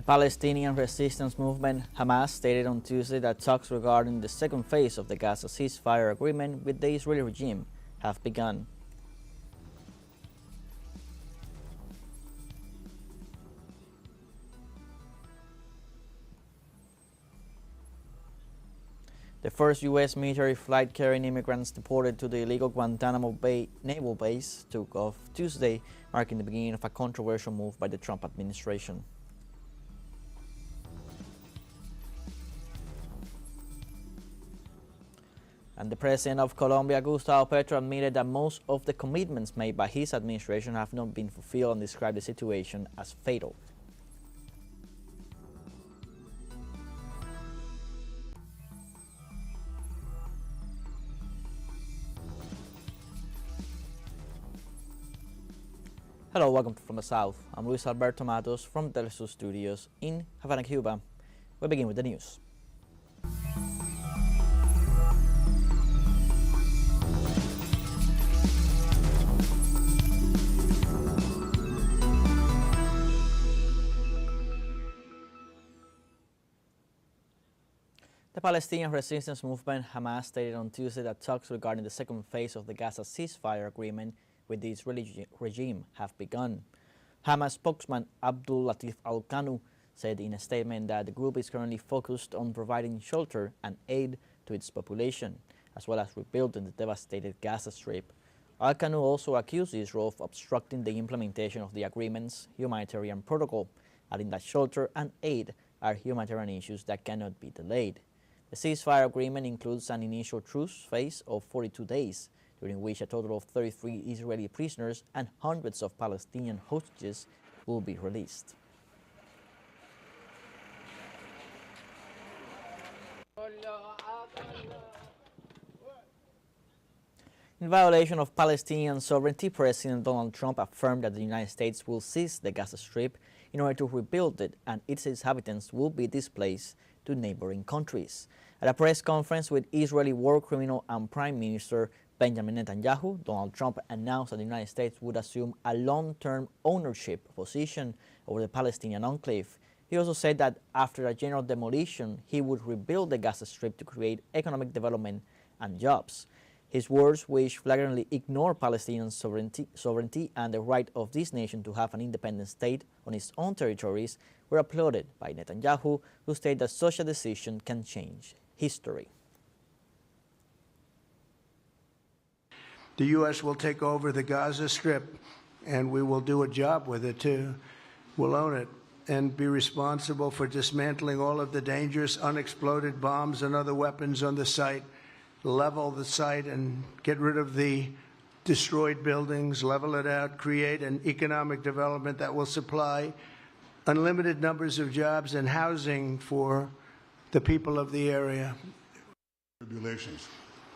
Palestinian resistance movement Hamas stated on Tuesday that talks regarding the second phase of the Gaza ceasefire agreement with the Israeli regime have begun. The first U.S. military flight carrying immigrants deported to the illegal Guantánamo Bay naval base took off Tuesday, marking the beginning of a controversial move by the Trump administration. And the president of Colombia, Gustavo Petro, admitted that most of the commitments made by his administration have not been fulfilled and described the situation as fatal. Hello, welcome from the South. I'm Luis Alberto Matos from teleSUR Studios in Havana, Cuba. We begin with the news. The Palestinian resistance movement Hamas stated on Tuesday that talks regarding the second phase of the Gaza ceasefire agreement with the Israeli regime have begun. Hamas spokesman Abdul Latif Al-Qanu said in a statement that the group is currently focused on providing shelter and aid to its population, as well as rebuilding the devastated Gaza Strip. Al-Qanu also accused Israel of obstructing the implementation of the agreement's humanitarian protocol, adding that shelter and aid are humanitarian issues that cannot be delayed. The ceasefire agreement includes an initial truce phase of 42 days, during which a total of 33 Israeli prisoners and hundreds of Palestinian hostages will be released. In violation of Palestinian sovereignty, President Donald Trump affirmed that the United States will seize the Gaza Strip in order to rebuild it, and its inhabitants will be displaced to neighboring countries. At a press conference with Israeli war criminal and Prime Minister Benjamin Netanyahu, Donald Trump announced that the United States would assume a long-term ownership position over the Palestinian enclave. He also said that after a general demolition, he would rebuild the Gaza Strip to create economic development and jobs. His words, which flagrantly ignore Palestinian sovereignty and the right of this nation to have an independent state on its own territories, were applauded by Netanyahu, who stated that such a decision can change history. The U.S. will take over the Gaza Strip, and we will do a job with it, too. We'll own it and be responsible for dismantling all of the dangerous unexploded bombs and other weapons on the site, level the site and get rid of the destroyed buildings, level it out, create an economic development that will supply unlimited numbers of jobs and housing for the people of the area. Tribulations.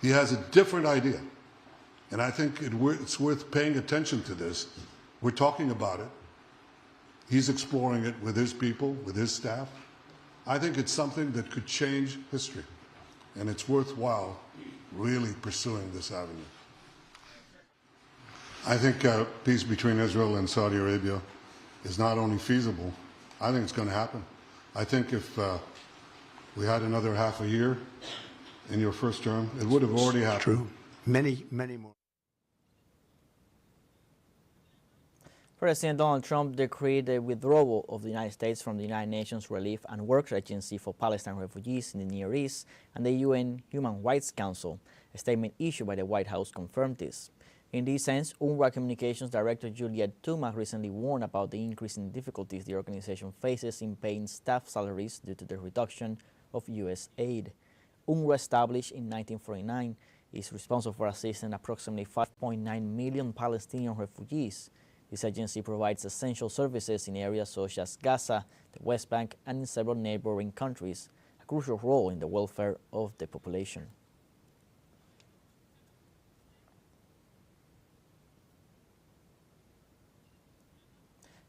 He has a different idea. And I think it's worth paying attention to this. We're talking about it. He's exploring it with his people, with his staff. I think it's something that could change history. And it's worthwhile really pursuing this avenue. I think peace between Israel and Saudi Arabia is not only feasible, I think it's going to happen. I think if we had another half a year in your first term, it would have already happened. True. Many, many more. President Donald Trump decreed the withdrawal of the United States from the United Nations Relief and Works Agency for Palestine Refugees in the Near East and the UN Human Rights Council. A statement issued by the White House confirmed this. In this sense, UNRWA Communications Director Juliet Tuma recently warned about the increasing difficulties the organization faces in paying staff salaries due to the reduction of U.S. aid. UNRWA, established in 1949, is responsible for assisting approximately 5.9 million Palestinian refugees. This agency provides essential services in areas such as Gaza, the West Bank, and in several neighboring countries, a crucial role in the welfare of the population.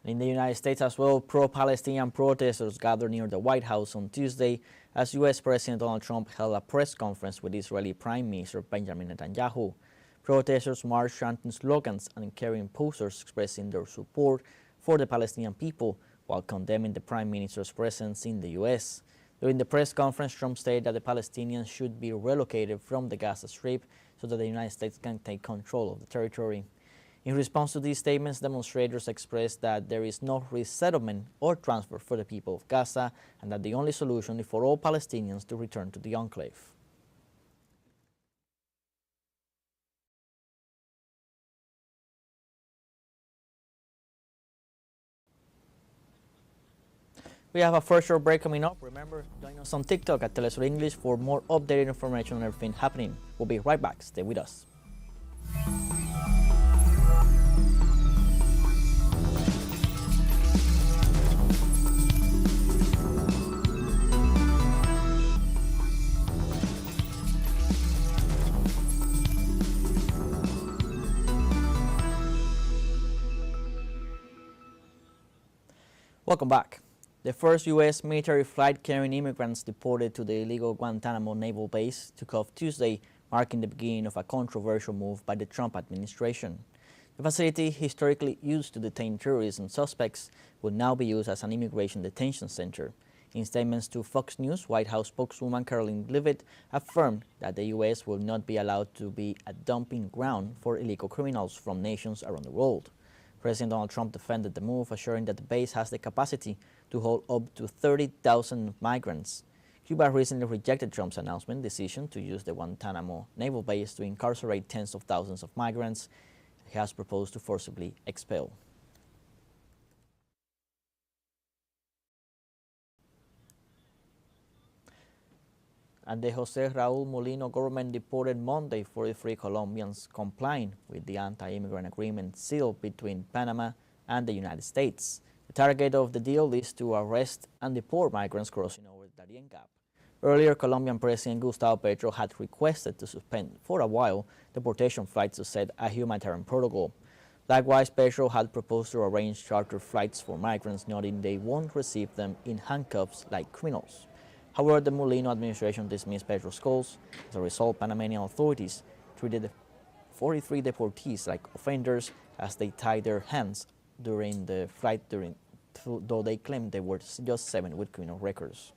In the United States as well, pro-Palestinian protesters gathered near the White House on Tuesday as U.S. President Donald Trump held a press conference with Israeli Prime Minister Benjamin Netanyahu. Protesters marched chanting slogans and carrying posters expressing their support for the Palestinian people, while condemning the Prime Minister's presence in the U.S. During the press conference, Trump stated that the Palestinians should be relocated from the Gaza Strip so that the United States can take control of the territory. In response to these statements, demonstrators expressed that there is no resettlement or transfer for the people of Gaza and that the only solution is for all Palestinians to return to the enclave. We have a first short break coming up. Remember, join us on TikTok at teleSUR English for more updated information on everything happening. We'll be right back. Stay with us. Welcome back. The first U.S. military flight carrying immigrants deported to the illegal Guantánamo naval base took off Tuesday, marking the beginning of a controversial move by the Trump administration. The facility, historically used to detain terrorists and suspects, will now be used as an immigration detention center. In statements to Fox News, White House spokeswoman Caroline Leavitt affirmed that the U.S. will not be allowed to be a dumping ground for illegal criminals from nations around the world. President Donald Trump defended the move, assuring that the base has the capacity to hold up to 30,000 migrants. Cuba recently rejected Trump's announcement decision to use the Guantánamo naval base to incarcerate tens of thousands of migrants he has proposed to forcibly expel. And the José Raúl Mulino government deported Monday 43 Colombians complying with the anti-immigrant agreement sealed between Panama and the United States. The target of the deal is to arrest and deport migrants crossing over the Darien Gap. Earlier, Colombian President Gustavo Petro had requested to suspend for a while deportation flights to set a humanitarian protocol. Likewise, Petro had proposed to arrange charter flights for migrants, noting they won't receive them in handcuffs like criminals. However, the Mulino administration dismissed Petro's calls. As a result, Panamanian authorities treated the 43 deportees like offenders as they tied their hands during the flight, though they claimed they were just 7 with criminal records.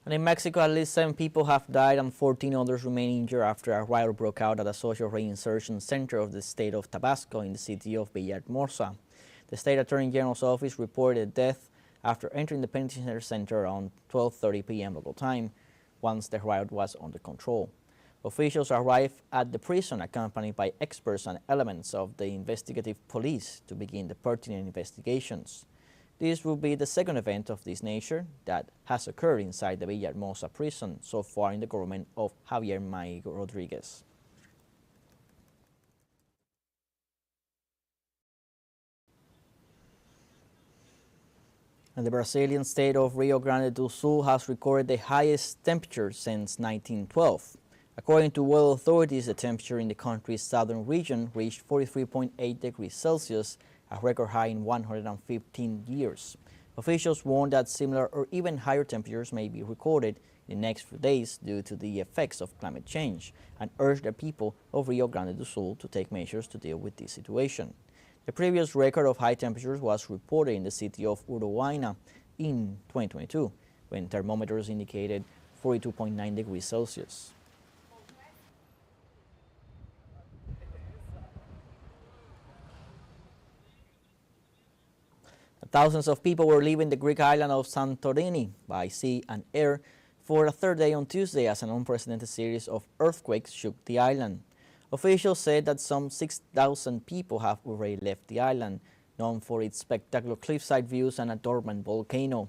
And in Mexico, at least 7 people have died and 14 others remain injured after a riot broke out at a social reinsertion center of the state of Tabasco in the city of Villahermosa. The state attorney general's office reported death after entering the penitentiary center around 12:30 p.m. local time, once the riot was under control. Officials arrived at the prison accompanied by experts and elements of the investigative police to begin the pertinent investigations. This will be the second event of this nature that has occurred inside the Villahermosa prison so far in the government of Javier May Rodriguez. And the Brazilian state of Rio Grande do Sul has recorded the highest temperature since 1912. According to weather authorities, the temperature in the country's southern region reached 43.8 degrees Celsius, a record high in 115 years. Officials warn that similar or even higher temperatures may be recorded in the next few days due to the effects of climate change, and urge the people of Rio Grande do Sul to take measures to deal with this situation. The previous record of high temperatures was reported in the city of Uruguaina in 2022, when thermometers indicated 42.9 degrees Celsius. Thousands of people were leaving the Greek island of Santorini by sea and air for a third day on Tuesday as an unprecedented series of earthquakes shook the island. Officials said that some 6,000 people have already left the island, known for its spectacular cliffside views and a dormant volcano.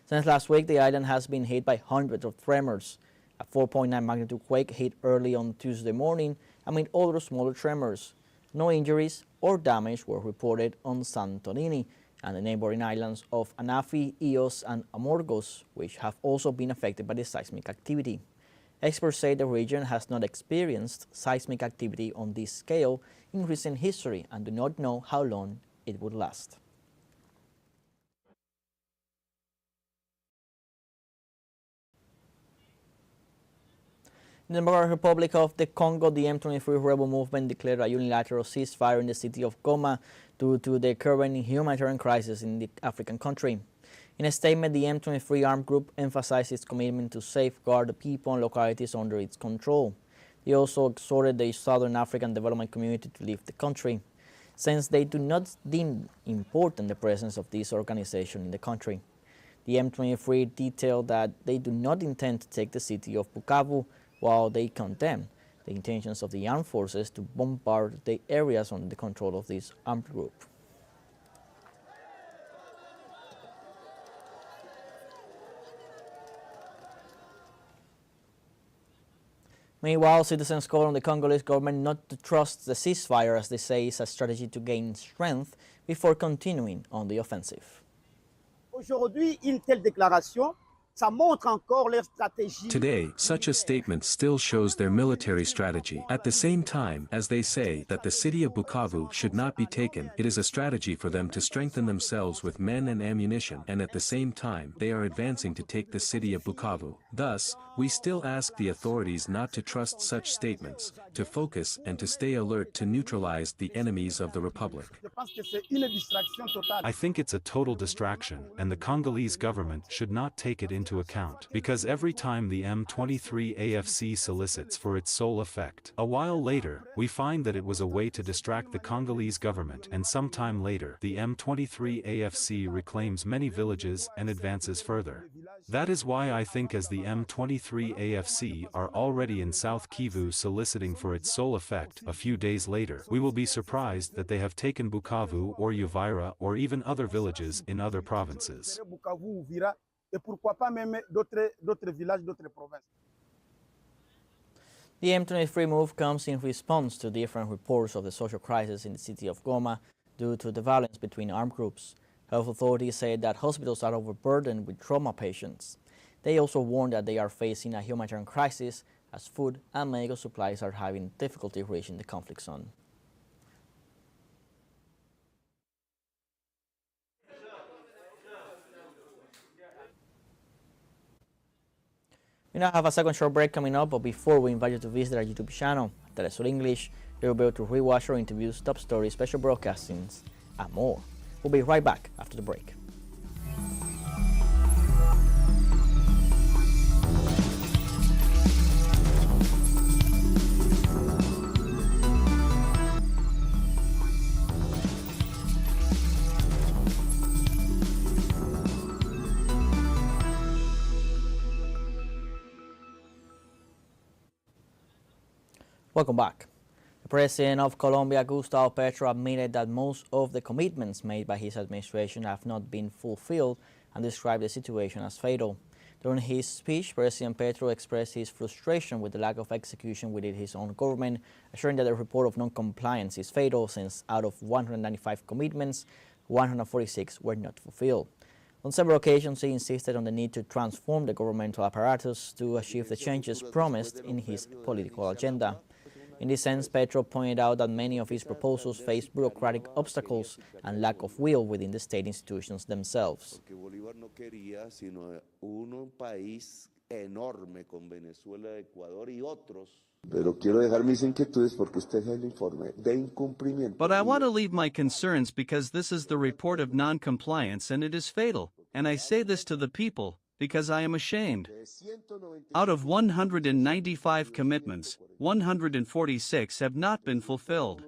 Since last week, the island has been hit by hundreds of tremors. A 4.9 magnitude quake hit early on Tuesday morning amid other smaller tremors. No injuries or damage were reported on Santorini and the neighboring islands of Anafi, Ios, and Amorgos, which have also been affected by the seismic activity. Experts say the region has not experienced seismic activity on this scale in recent history and do not know how long it would last. In the Democratic Republic of the Congo, the M23 rebel movement declared a unilateral ceasefire in the city of Goma due to the current humanitarian crisis in the African country. In a statement, the M23 armed group emphasized its commitment to safeguard the people and localities under its control. They also exhorted the Southern African Development Community to leave the country, since they do not deem important the presence of this organization in the country. The M23 detailed that they do not intend to take the city of Bukavu, while they condemn the intentions of the armed forces to bombard the areas under the control of this armed group. Meanwhile, citizens call on the Congolese government not to trust the ceasefire, as they say is a strategy to gain strength before continuing on the offensive. Aujourd'hui, une telle déclaration, ça montre encore leur stratégie. Today, such a statement still shows their military strategy. At the same time, as they say that the city of Bukavu should not be taken, it is a strategy for them to strengthen themselves with men and ammunition, and at the same time, they are advancing to take the city of Bukavu. Thus, we still ask the authorities not to trust such statements, to focus and to stay alert to neutralize the enemies of the Republic. I think it's a total distraction, and the Congolese government should not take it into account, because every time the M23 AFC solicits for its sole effect, a while later, we find that it was a way to distract the Congolese government, and sometime later, the M23 AFC reclaims many villages and advances further. That is why I think as the M23 AFC are already in South Kivu soliciting for its sole effect, a few days later, we will be surprised that they have taken Bukavu or Uvira or even other villages in other provinces. The M23 move comes in response to different reports of the social crisis in the city of Goma due to the violence between armed groups. Health authorities say that hospitals are overburdened with trauma patients. They also warn that they are facing a humanitarian crisis as food and medical supplies are having difficulty reaching the conflict zone. We now have a second short break coming up, but before we invite you to visit our YouTube channel, teleSUR English, you'll be able to rewatch our interviews, top stories, special broadcastings, and more. We'll be right back after the break. Welcome back. The President of Colombia, Gustavo Petro, admitted that most of the commitments made by his administration have not been fulfilled and described the situation as fatal. During his speech, President Petro expressed his frustration with the lack of execution within his own government, assuring that the report of non-compliance is fatal since out of 195 commitments, 146 were not fulfilled. On several occasions, he insisted on the need to transform the governmental apparatus to achieve the changes promised in his political agenda. In this sense, Petro pointed out that many of his proposals face bureaucratic obstacles and lack of will within the state institutions themselves. But I want to leave my concerns because this is the report of non-compliance and it is fatal, and I say this to the people because I am ashamed. Out of 195 commitments, 146 have not been fulfilled.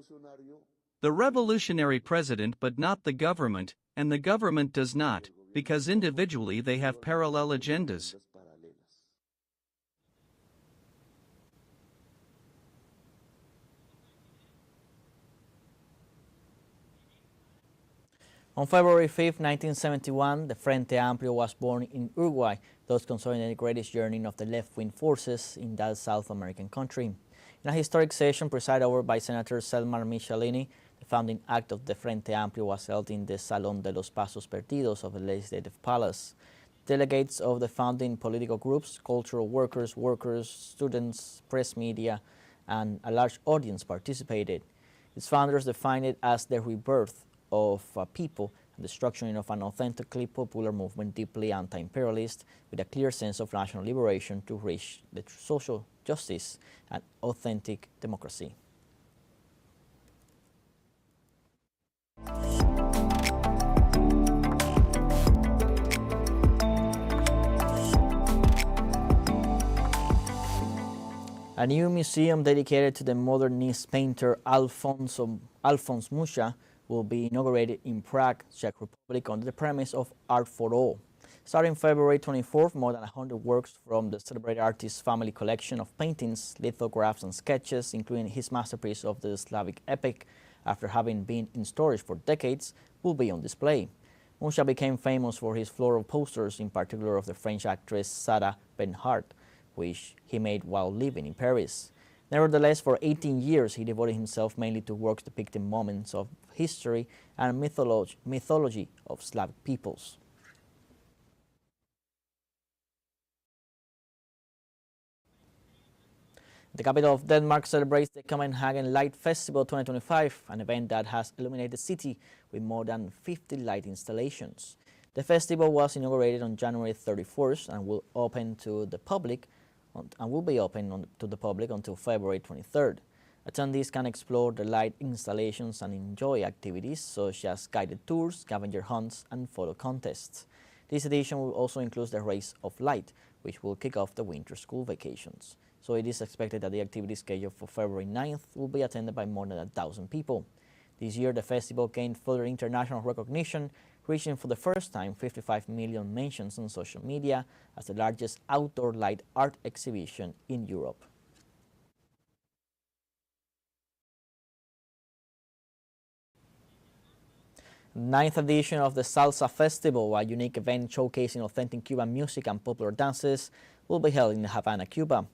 The revolutionary president but not the government, and the government does not, because individually they have parallel agendas. On February 5, 1971, the Frente Amplio was born in Uruguay, thus consolidating the greatest journey of the left-wing forces in that South American country. In a historic session presided over by Senator Selmar Michelini, the founding act of the Frente Amplio was held in the Salón de los Pasos Perdidos of the Legislative Palace. Delegates of the founding political groups, cultural workers, students, press media, and a large audience participated. Its founders defined it as the rebirth of people and the structuring of an authentically popular movement deeply anti-imperialist with a clear sense of national liberation to reach the social justice and authentic democracy. A new museum dedicated to the modernist painter Alphonse Mucha will be inaugurated in Prague, Czech Republic, under the premise of Art for All. Starting February 24th, more than 100 works from the celebrated artist's family collection of paintings, lithographs and sketches, including his masterpiece of the Slavic epic, after having been in storage for decades, will be on display. Mucha became famous for his floral posters, in particular of the French actress Sarah Bernhardt, which he made while living in Paris. Nevertheless, for 18 years, he devoted himself mainly to works depicting moments of history and mythology of Slavic peoples. The capital of Denmark celebrates the Copenhagen Light Festival 2025, an event that has illuminated the city with more than 50 light installations. The festival was inaugurated on January 31st and will open to the public until February 23rd. Attendees can explore the light installations and enjoy activities such as guided tours, scavenger hunts, and photo contests. This edition will also include the Race of Light, which will kick off the winter school vacations. So it is expected that the activity scheduled for February 9th will be attended by more than 1,000 people. This year, the festival gained further international recognition, reaching for the first time 55 million mentions on social media as the largest outdoor light art exhibition in Europe. The 9th edition of the Salsa Festival, a unique event showcasing authentic Cuban music and popular dances, will be held in Havana, Cuba.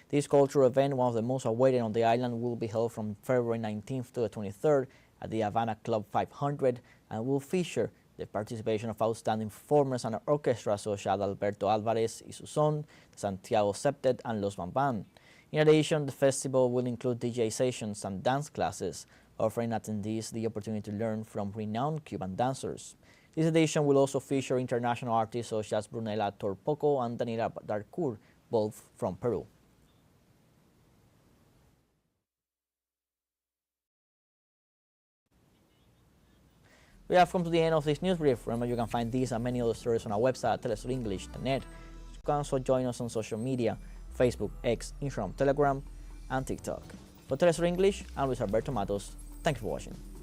This cultural event, one of the most awaited on the island, will be held from February 19th to the 23rd at the Havana Club 500 and will feature the participation of outstanding performers and orchestras such as Alberto Alvarez y su Son, Santiago Septet, and Los Bambam. In addition, the festival will include DJ sessions and dance classes, offering attendees the opportunity to learn from renowned Cuban dancers. This edition will also feature international artists such as Brunella Torpoco and Daniela Darcourt, both from Peru. We have come to the end of this news brief. Remember, you can find these and many other stories on our website at telesurenglish.net. You can also join us on social media, Facebook, X, Instagram, Telegram, and TikTok. For TeleSUR English, I'm Luis Alberto Matos. Thank you for watching.